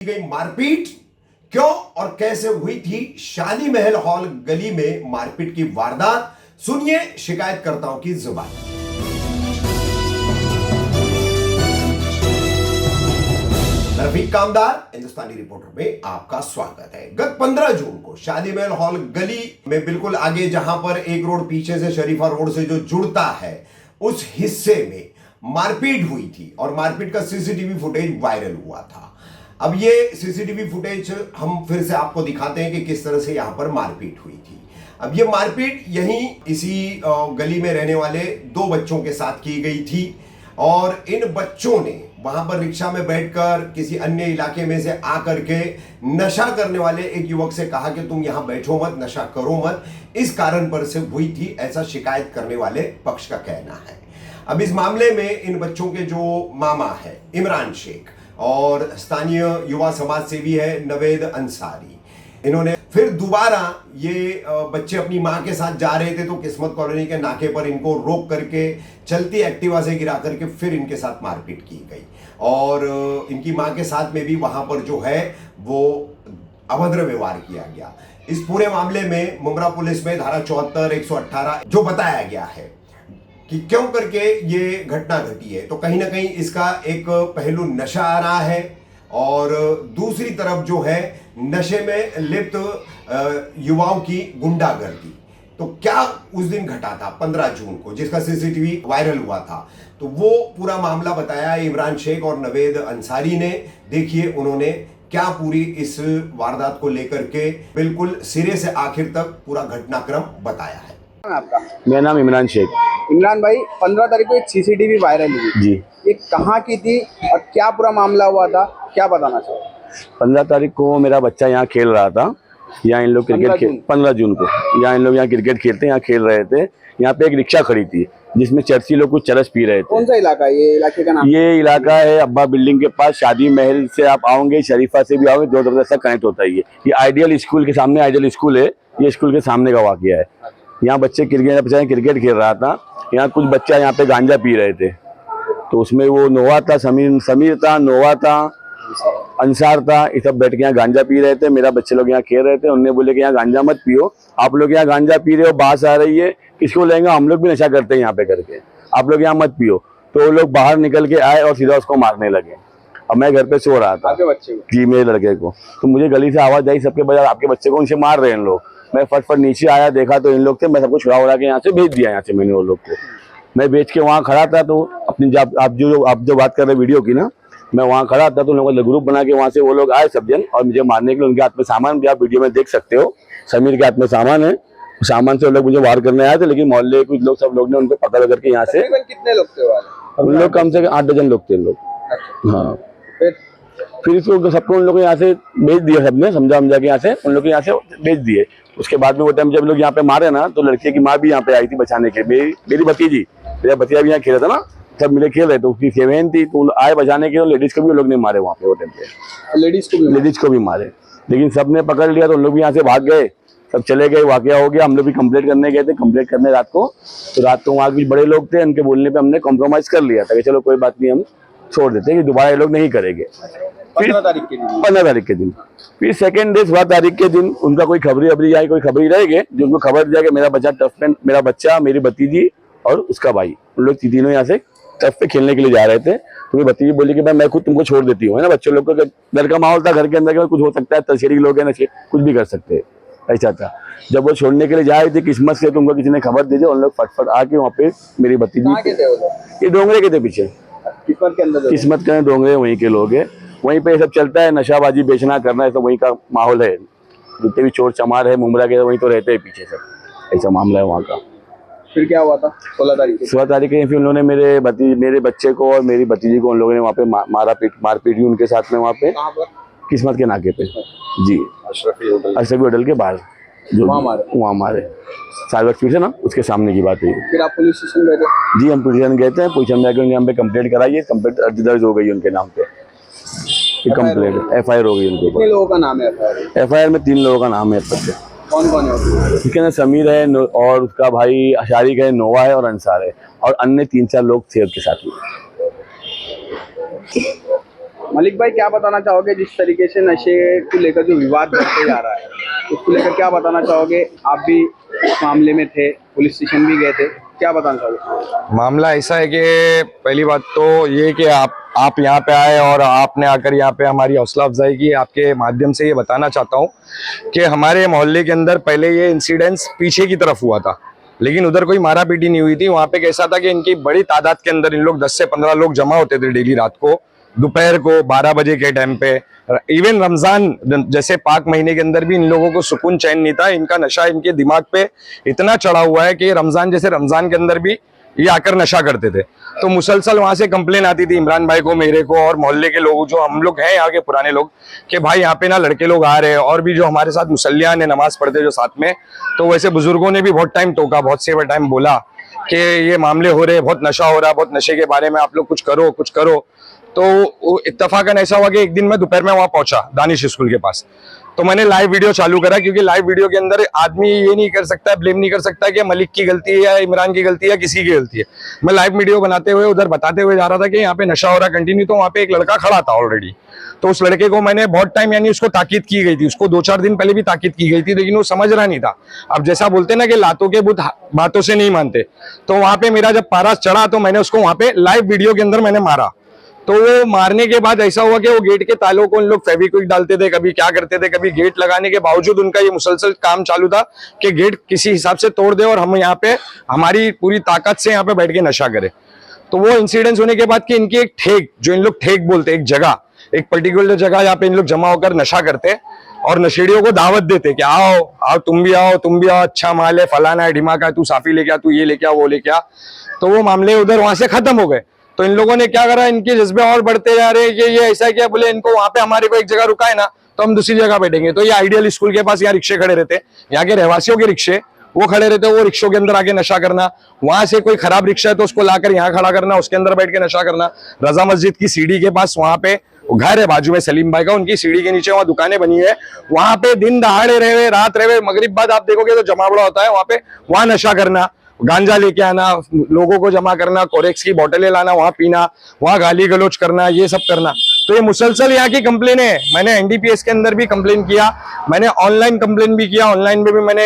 गई मारपीट क्यों और कैसे हुई थी शादी महल हॉल गली में मारपीट की वारदात। सुनिए शिकायतकर्ताओं की जुबान। रफीक कामदार हिंदुस्तानी रिपोर्टर में आपका स्वागत है। गत 15 जून को शादी महल हॉल गली में बिल्कुल आगे जहां पर एक रोड पीछे से शरीफा रोड से जो जुड़ता है उस हिस्से में मारपीट हुई थी और मारपीट का सीसीटीवी फुटेज वायरल हुआ था। अब ये सीसीटीवी फुटेज हम फिर से आपको दिखाते हैं कि किस तरह से यहां पर मारपीट हुई थी। अब ये मारपीट यहीं इसी गली में रहने वाले 2 बच्चों के साथ की गई थी और इन बच्चों ने वहां पर रिक्शा में बैठकर किसी अन्य इलाके में से आकर के नशा करने वाले एक युवक से कहा कि तुम यहां बैठो मत, नशा करो मत। इस कारण पर से हुई थी, ऐसा शिकायत करने वाले पक्ष का कहना है। अब इस मामले में इन बच्चों के जो मामा है इमरान शेख और स्थानीय युवा समाज सेवी है नवेद अंसारी, इन्होंने फिर दोबारा ये बच्चे अपनी मां के साथ जा रहे थे तो किस्मत कॉलोनी के नाके पर इनको रोक करके चलती एक्टिवा से गिरा करके फिर इनके साथ मारपीट की गई और इनकी मां के साथ में भी वहां पर जो है वो अभद्र व्यवहार किया गया। इस पूरे मामले में मुमरा पुलिस में धारा 74, 118 जो बताया गया है कि क्यों करके ये घटना घटी है, तो कहीं ना कहीं इसका एक पहलू नशा आ रहा है और दूसरी तरफ जो है नशे में लिप्त युवाओं की गुंडागर्दी। तो क्या उस दिन घटा था 15 जून को जिसका सीसीटीवी वायरल हुआ था, तो वो पूरा मामला बताया इमरान शेख और नवेद अंसारी ने। देखिए उन्होंने क्या पूरी इस वारदात को लेकर के बिल्कुल सिरे से आखिर तक पूरा घटनाक्रम बताया है। आपका? मेरा नाम इमरान शेख। इमरान भाई, 15 तारीख को एक सीसीटीवी वायरल हुई जी, ये कहाँ की थी और क्या पूरा मामला हुआ था, क्या बताना चाहिए? 15 तारीख को मेरा बच्चा यहाँ खेल रहा था। यहाँ इन लोग क्रिकेट 15 जून को यहाँ इन लोग यहाँ क्रिकेट खेलते यहाँ खेल रहे थे। यहाँ पे एक रिक्शा खड़ी थी जिसमें चर्ची लोग कुछ चरस पी रहे थे। कौन सा इलाका है ये? इलाके का नाम? ये इलाका है अब्बा बिल्डिंग के पास। शादी महल से आप आओगे, शरीफा से भी आओगे, 2 दरवाजे से कनेक्ट होता है। ये आइडियल स्कूल के सामने, आइडियल स्कूल है, ये स्कूल के सामने का वाकया है। यहाँ बच्चे क्रिकेट खेल रहा था। यहाँ कुछ बच्चा यहाँ पे गांजा पी रहे थे, तो उसमें वो नोवा था, समीर था, नोवा था, अंसार था, ये सब बैठ के यहाँ गांजा पी रहे थे। मेरा बच्चे लोग यहाँ खेल रहे थे। उन्होंने बोले कि यहाँ गांजा मत पियो, आप लोग यहाँ गांजा पी रहे हो, बास आ रही है, किसको लेंगे, हम लोग भी नशा करते हैं यहाँ पे करके, आप लोग यहाँ मत पियो। तो वो लोग बाहर निकल के आए और सीधा उसको मारने लगे। अब मैं घर पे सो रहा था। आपके बच्चे को? जी, मेरे लड़के को। तो मुझे गली से आवाज आई सबके बजाय आपके बच्चे को उनसे मार रहे हैं लोग। मैं फटफट नीचे आया, देखा तो इन लोग थे। मैं सबको छुड़ा उड़ा के यहाँ से भेज दिया। यहाँ से मैंने वो लोग को मैं बेच के वहाँ खड़ा था। तो अपनी आप जो बात कर रहे वीडियो की ना, मैं वहाँ खड़ा था तो उन लोगों ने ग्रुप बना के वहाँ से वो लोग आए सब जन और मुझे मारने के लिए। उनके हाथ में सामान भी आप वीडियो में देख सकते हो, समीर के हाथ में सामान है। सामान से वो लोग मुझे वार करने आए थे, लेकिन मोहल्ले कुछ लोग सब लोग ने उनको पकड़ करके यहाँ से। कितने लोग थे? उन लोग कम से कम 8 दर्जन लोग थे लोग। हाँ, फिर इसको सबको उन लोगों ने यहाँ से भेज दिया। सबने समझा के यहाँ से उन लोग यहाँ से भेज दिए। उसके बाद में वो टाइम जब लोग यहाँ पे मारे ना, तो लड़के की माँ भी यहाँ पे आई थी बचाने के। मेरी भतीजी, मेरा भतीजा भी यहाँ खेल रहा था ना, सब मिले खेल रहे थे। उसकी 7 थी तो आए बचाने के। लेडीज को भी लोग ने मारे वहाँ पे वो टाइम पे। लेडीज को भी मारे, लेकिन सबने पकड़ लिया तो उन लोग भी यहाँ से भाग गए, सब चले गए। वाकया हो गया। हम लोग भी कंप्लेंट करने गए थे, कंप्लेंट करने रात को। तो रात को वहाँ कुछ बड़े लोग थे, उनके बोलने पे हमने कॉम्प्रोमाइज कर लिया था कि चलो कोई बात नहीं, हम छोड़ देते कि दोबारा ये लोग नहीं करेंगे। 15 तारीख के दिन फिर सेकेंड डे 16 तारीख के दिन उनका कोई खबरी आई, कोई खबरी रहेगी जो उनको खबर दिया कि मेरा बच्चा टर्फ पे, मेरा बच्चा, मेरी भतीजी और उसका भाई, उन लोग तीनों यहाँ से टर्फ पे खेलने के लिए जा रहे थे। तो मेरी भतीजी बोली कि मैं खुद तुमको छोड़ देती हूँ, है ना। बच्चों लोग का डर का माहौल था घर के अंदर, कुछ हो सकता है, तशहरी लोग हैं ना, कुछ भी कर सकते हैं, ऐसा था। जब वो छोड़ने के लिए जा रही थी, किस्मत से तुमको किसी ने खबर दी थी, उन लोग फटफट आके वहाँ पे मेरी भतीजी, ये डोंगरे के थे पीछे, किस्मत के डोंगरे वहीं के लोग है। वहीं पे सब चलता है, नशाबाजी बेचना करना है, सब वहीं का माहौल है। जितने भी चोर चमार है मुमरा के वहीं तो रहते हैं पीछे सब, ऐसा मामला है वहाँ का। फिर क्या हुआ था 16 तारीख के? फिर उन्होंने मेरे बच्चे को और मेरी भतीजी को उन लोगों ने वहाँ पे मारपीट हुई उनके साथ में, वहाँ पे किस्मत के नाके पे। जी, अशरफी होटल के बाहर जो वहाँ मारे साइबर स्पीड से ना, उसके सामने की बात है। फिर आप पुलिस स्टेशन गए थे? जी, हम पुलिस स्टेशन गए थे। पुलिस स्टेशन जाकर उन्होंने हम पे कंप्लेंट कराई है। कंप्लेंट दर्ज हो गई उनके नाम पे, कंप्लेंट FIR हो गई उनके ऊपर। कितने लोगों का नाम है FIR में? 3 लोगों का नाम है। कौन कौन है? इसके अंदर समीर है और उसका भाई अशारिक है, नोवा है और अंसार है, और अन्य 3-4 लोग थे उसके साथ में। मलिक भाई क्या बताना चाहोगे, जिस तरीके से नशे को लेकर जो विवाद बढ़ते जा रहा है उसको लेकर क्या बताना चाहोगे? आप भी इस मामले में थे, पुलिस स्टेशन भी गए थे, क्या बताना चाहोगे? मामला ऐसा है कि पहली बात तो ये कि आप यहाँ पे आए और आपने आकर यहाँ पे हमारी हौसला अफजाई की। आपके माध्यम से ये बताना चाहता हूँ कि हमारे मोहल्ले के अंदर पहले ये इंसिडेंस पीछे की तरफ हुआ था, लेकिन उधर कोई मारा पीटी नहीं हुई थी। वहाँ पे कैसा था कि इनकी बड़ी तादाद के अंदर इन लोग 10 से 15 लोग जमा होते थे डेली रात को, दोपहर को 12 बजे के टाइम पे। इवन रमजान जैसे पाक महीने के अंदर भी इन लोगों को सुकून चैन नहीं था। इनका नशा इनके दिमाग पे इतना चढ़ा हुआ है कि रमजान जैसे रमजान के अंदर भी ये आकर नशा करते थे। तो मुसलसल वहां से कंप्लेन आती थी इमरान भाई को, मेरे को और मोहल्ले के लोग जो हम लोग हैं यहाँ के पुराने लोग, कि भाई यहाँ पे ना लड़के लोग आ रहे हैं, और भी जो हमारे साथ मुसल्लियान है नमाज पढ़ते जो साथ में। तो वैसे बुजुर्गों ने भी बहुत टाइम टोका, बहुत से टाइम बोला कि ये मामले हो रहे, बहुत नशा हो रहा है, बहुत नशे के बारे में आप लोग कुछ करो कुछ करो। तो इत्तेफाकन ऐसा हुआ कि एक दिन मैं दोपहर में वहां पहुंचा दानिश स्कूल के पास, तो मैंने लाइव वीडियो चालू करा, क्योंकि लाइव वीडियो के अंदर आदमी ये नहीं कर सकता, ब्लेम नहीं कर सकता कि मलिक की गलती है या इमरान की गलती है या किसी की गलती है। मैं लाइव वीडियो बनाते हुए उधर बताते हुए जा रहा था कि यहाँ पे नशा हो रहा कंटिन्यू। तो वहाँ पे एक लड़का खड़ा था ऑलरेडी, तो उस लड़के को मैंने बहुत टाइम, यानी उसको ताकीद की गई थी, उसको 2-4 दिन पहले भी ताकीद की गई थी, लेकिन वो समझ रहा नहीं था। अब जैसा बोलते ना कि लातों के बुत बातों से नहीं मानते, तो वहां पे मेरा जब पारा चढ़ा तो मैंने उसको वहां पे लाइव वीडियो के अंदर मैंने मारा। तो वो मारने के बाद ऐसा हुआ कि वो गेट के तालों को इन लोग फेविक्विक डालते थे, कभी क्या करते थे, कभी गेट लगाने के बावजूद उनका ये मुसलसल काम चालू था कि गेट किसी हिसाब से तोड़ दे और हम यहाँ पे हमारी पूरी ताकत से यहाँ पे बैठ के नशा करें। तो वो इंसिडेंस होने के बाद कि इनकी एक ठेक, जो इन लोग ठेक बोलते, एक जगह, एक पर्टिकुलर जगह यहाँ पे इन लोग जमा होकर नशा करते और नशेड़ियों को दावत देते कि आओ आओ तुम भी आओ, तुम भी आओ, अच्छा माल है, फलाना है, ढिमाका है, तू साफी लेके आ, तू ये लेके आ, वो लेके आ। तो वो मामले उधर वहां से खत्म हो गए। तो इन लोगों ने क्या करा, इनके जज्बे और बढ़ते जा रहे हैं कि ये ऐसा क्या, बोले इनको वहां पे हमारे को एक जगह रुका है ना, तो हम दूसरी जगह बैठेंगे। तो ये आइडियल स्कूल के पास यहाँ रिक्शे खड़े रहते, यहाँ के रहवासियों के रिक्शे, वो खड़े रहते, वो रिक्शों के अंदर आके नशा करना। वहां से कोई खराब रिक्शा है तो उसको लाकर यहाँ खड़ा करना, उसके अंदर बैठ के नशा करना। रजा मस्जिद की सीढ़ी के पास वहां पे घर है बाजू में सलीम भाई का, उनकी सीढ़ी के नीचे वहां दुकानें बनी है, वहां पे दिन दहाड़े रहे, रात रहे, मगरिब बाद आप देखोगे तो जमा बड़ा होता है वहां पे, वहां नशा करना, गांजा लेके आना, लोगों को जमा करना, कोरेक्स की बोतलें लाना, वहां पीना, वहां गाली गलोच करना, ये सब करना। तो ये मुसलसल यहाँ की कंप्लेन है। मैंने एनडीपीएस के अंदर भी कंप्लेन किया, मैंने ऑनलाइन कंप्लेन भी किया, ऑनलाइन में भी मैंने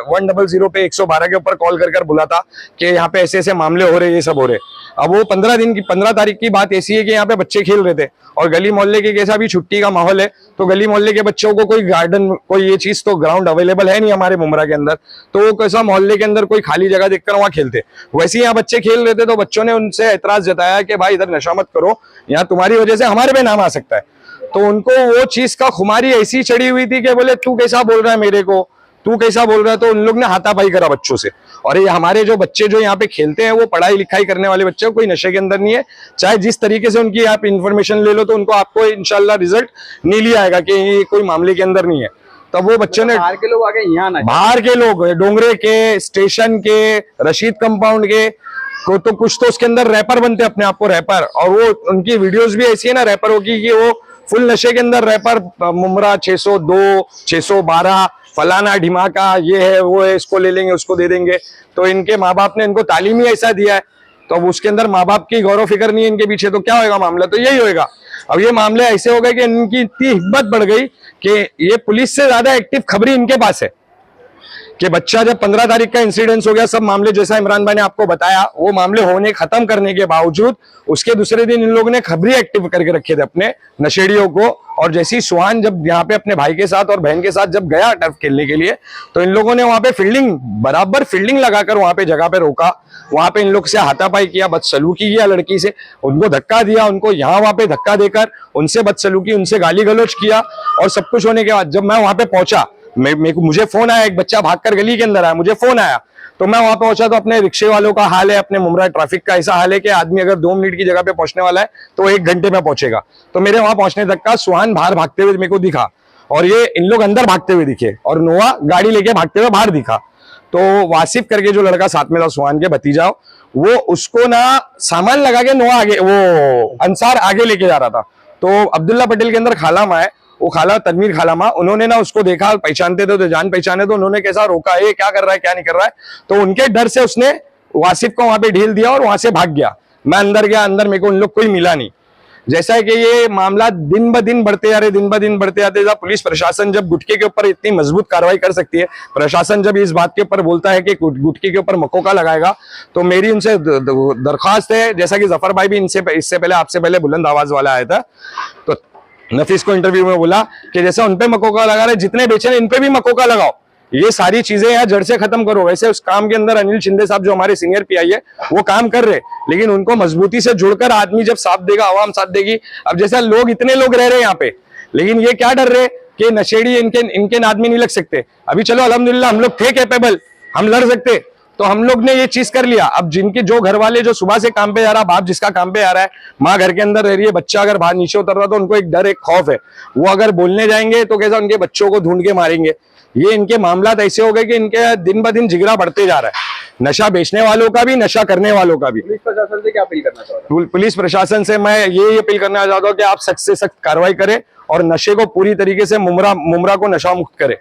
100 पे 112 के ऊपर कॉल कर बुला था कि यहाँ पे ऐसे ऐसे मामले हो रहे, ये सब हो रहे। अब वो 15 तारीख की बात ऐसी है कि यहाँ पे बच्चे खेल रहे थे और गली मोहल्ले के कैसा भी छुट्टी का माहौल है, तो गली मोहल्ले के बच्चों को कोई गार्डन, कोई ये चीज तो ग्राउंड अवेलेबल है नहीं हमारे मुमरा के अंदर, तो वो कैसा मोहल्ले के अंदर कोई खाली जगह देखकर वहां खेलते। वैसे ही यहाँ बच्चे खेल रहे थे, तो बच्चों ने उनसे एतराज जताया कि भाई इधर नशा मत करो, यहाँ तुम्हारी वजह से हमारे पे नाम आ सकता है। तो उनको वो चीज का खुमारी ऐसी चढ़ी हुई थी कि बोले तू कैसा बोल रहा है मेरे को, तू कैसा बोल रहा है। तो उन लोग ने हाथापाई करा बच्चों से। और ये हमारे जो बच्चे जो यहाँ पे खेलते हैं वो पढ़ाई लिखाई करने वाले बच्चे, कोई नशे के अंदर नहीं है। चाहे जिस तरीके से उनकी आप इंफॉर्मेशन ले लो तो उनको आपको इंशाल्लाह रिजल्ट नीली आएगा कि ये कोई मामले के अंदर नहीं है। तब वो बच्चों ने, बाहर के लोग आगे यहाँ ना, बाहर के लोग, डोंगरे के, स्टेशन के, रशीद कंपाउंड के को, तो कुछ तो उसके अंदर रैपर बनते अपने आप को रैपर, और वो उनकी वीडियोस भी ऐसी है ना रैपरों की कि वो फुल नशे के अंदर रैपर, मुमरा 602, 612, फलाना ढिमाका, ये है वो है, इसको ले लेंगे उसको दे देंगे। तो इनके माँ बाप ने इनको तालीम ही ऐसा दिया है, तो अब उसके अंदर माँ बाप की गौरव फिक्र नहीं है इनके पीछे, तो क्या होगा मामला, तो यही होगा। अब ये मामले ऐसे हो गए कि इनकी इतनी हिम्मत बढ़ गई कि ये पुलिस से ज्यादा एक्टिव खबरी इनके पास है। कि बच्चा जब 15 तारीख का इंसिडेंस हो गया, सब मामले जैसा इमरान भाई ने आपको बताया, वो मामले होने खत्म करने के बावजूद उसके दूसरे दिन इन लोगों ने खबरी एक्टिव करके रखे थे अपने नशेड़ियों को। और जैसी सुहान जब यहाँ पे अपने भाई के साथ और बहन के साथ जब गया टर्फ खेलने के लिए, तो इन लोगों ने वहां पे बराबर फील्डिंग लगाकर वहां पे जगह पे रोका, वहां पे इन लोग से हाथापाई किया, बदसलूकी किया लड़की से, उनको धक्का दिया, उनको यहाँ वहां पे धक्का देकर उनसे बदसलूकी, उनसे गाली गलौज किया। और सब कुछ होने के बाद जब मैं वहां पे पहुंचा, मुझे फोन आया, एक बच्चा भागकर गली के अंदर आया, मुझे फोन आया, तो मैं वहां पहुंचा तो अपने रिक्शे वालों का हाल है, अपने मुमरा ट्रैफिक का ऐसा हाल है कि आदमी अगर 2 मिनट की जगह पे पहुंचने वाला है तो 1 घंटे में पहुंचेगा। तो मेरे वहां पहुंचने तक का सुहान बाहर भागते हुए मेरे को दिखा, और ये इन लोग अंदर भागते हुए दिखे, और नोआ गाड़ी लेके भागते हुए बाहर दिखा। तो वासिफ करके जो लड़का साथ में था सुहान के भतीजा, वो उसको ना सामान लगा के नोआ आगे, वो अंसार आगे लेके जा रहा था। तो अब्दुल्ला पटेल के अंदर खाला माँ है, वो खाला तनवीर खाला माँ, उन्होंने ना उसको देखा, पहचानते थे तो जान पहचाने, तो उन्होंने कैसा रोका, ये क्या कर रहा है क्या नहीं कर रहा है। तो उनके डर से उसने वासिफ को वहां पे ढील दिया और वहां से भाग गया। मैं अंदर गया, अंदर मेरे को उन लोग कोई मिला नहीं। जैसा है कि ये मामला दिन ब दिन बढ़ते जा रहे, दिन ब दिन बढ़ते जाते, जब पुलिस प्रशासन जब गुटखे के ऊपर इतनी मजबूत कार्रवाई कर सकती है, प्रशासन जब इस बात के ऊपर बोलता है कि गुटखे के ऊपर मकोका लगाएगा, तो मेरी उनसे दरख्वास्त है, जैसा कि जफर भाई भी इससे पहले आपसे पहले बुलंद आवाज वाला आया था, तो नफीस को इंटरव्यू में बोला कि जैसे उनपे मकोका लगा रहे, जितने बेचे इन पे भी मकोका लगाओ, ये सारी चीजें यहाँ जड़ से खत्म करो। वैसे उस काम के अंदर अनिल शिंदे साहब जो हमारे सीनियर पीआई है वो काम कर रहे, लेकिन उनको मजबूती से जुड़कर आदमी जब साथ देगा, आवाम साथ देगी। अब जैसा लोग इतने लोग रह रहे हैं यहाँ पे, लेकिन ये क्या डर रहे कि नशेड़ी इनके आदमी नहीं लग सकते। अभी चलो अल्हम्दुलिल्लाह हम लोग थे कैपेबल, हम लड़ सकते, तो हम लोग ने ये चीज कर लिया। अब जिनके जो घर वाले जो सुबह से काम पे जा रहा, बाप जिसका काम पे जा रहा है, माँ घर के अंदर रह रही है, बच्चा अगर बाहर नीचे उतर रहा, तो उनको एक डर एक खौफ है, वो अगर बोलने जाएंगे तो कैसा उनके बच्चों को ढूंढ के मारेंगे। ये इनके मामला ऐसे हो गए कि इनके दिन ब दिन जिगरा बढ़ते जा रहा है, नशा बेचने वालों का भी, नशा करने वालों का भी। पुलिस प्रशासन से क्या अपील करना चाहते हैं? पुलिस प्रशासन से मैं ये अपील करना चाहता हूँ कि आप सख्त से सख्त कार्रवाई करें और नशे को पूरी तरीके से मुमरा को नशा मुक्त करे,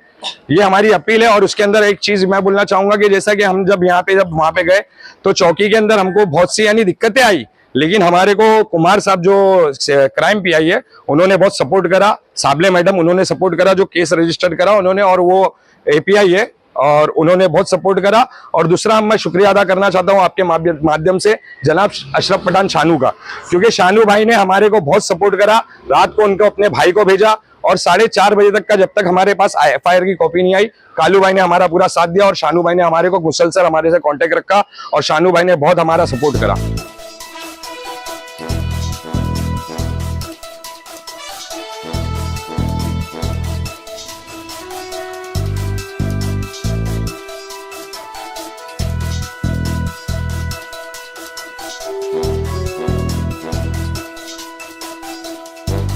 ये हमारी अपील है। और उसके अंदर एक चीज मैं बोलना चाहूंगा कि जैसा कि हम जब वहां पे गए तो चौकी के अंदर हमको बहुत सी यानी दिक्कतें आई, लेकिन हमारे को कुमार साहब जो क्राइम पीआई है उन्होंने बहुत सपोर्ट करा, साबले मैडम उन्होंने सपोर्ट करा, जो केस रजिस्टर करा उन्होंने, और वो एपीआई है और उन्होंने बहुत सपोर्ट करा। और दूसरा मैं शुक्रिया अदा करना चाहता हूं आपके माध्यम से जनाब अशरफ पठान शानू का, क्योंकि शानू भाई ने हमारे को बहुत सपोर्ट करा। रात को उनको अपने भाई को भेजा और 4:30 बजे तक का, जब तक हमारे पास एफआईआर की कॉपी नहीं आई, कालू भाई ने हमारा पूरा साथ दिया और शानू भाई ने हमारे को मुसलसल हमारे से कांटेक्ट रखा और शानू भाई ने बहुत हमारा सपोर्ट करा।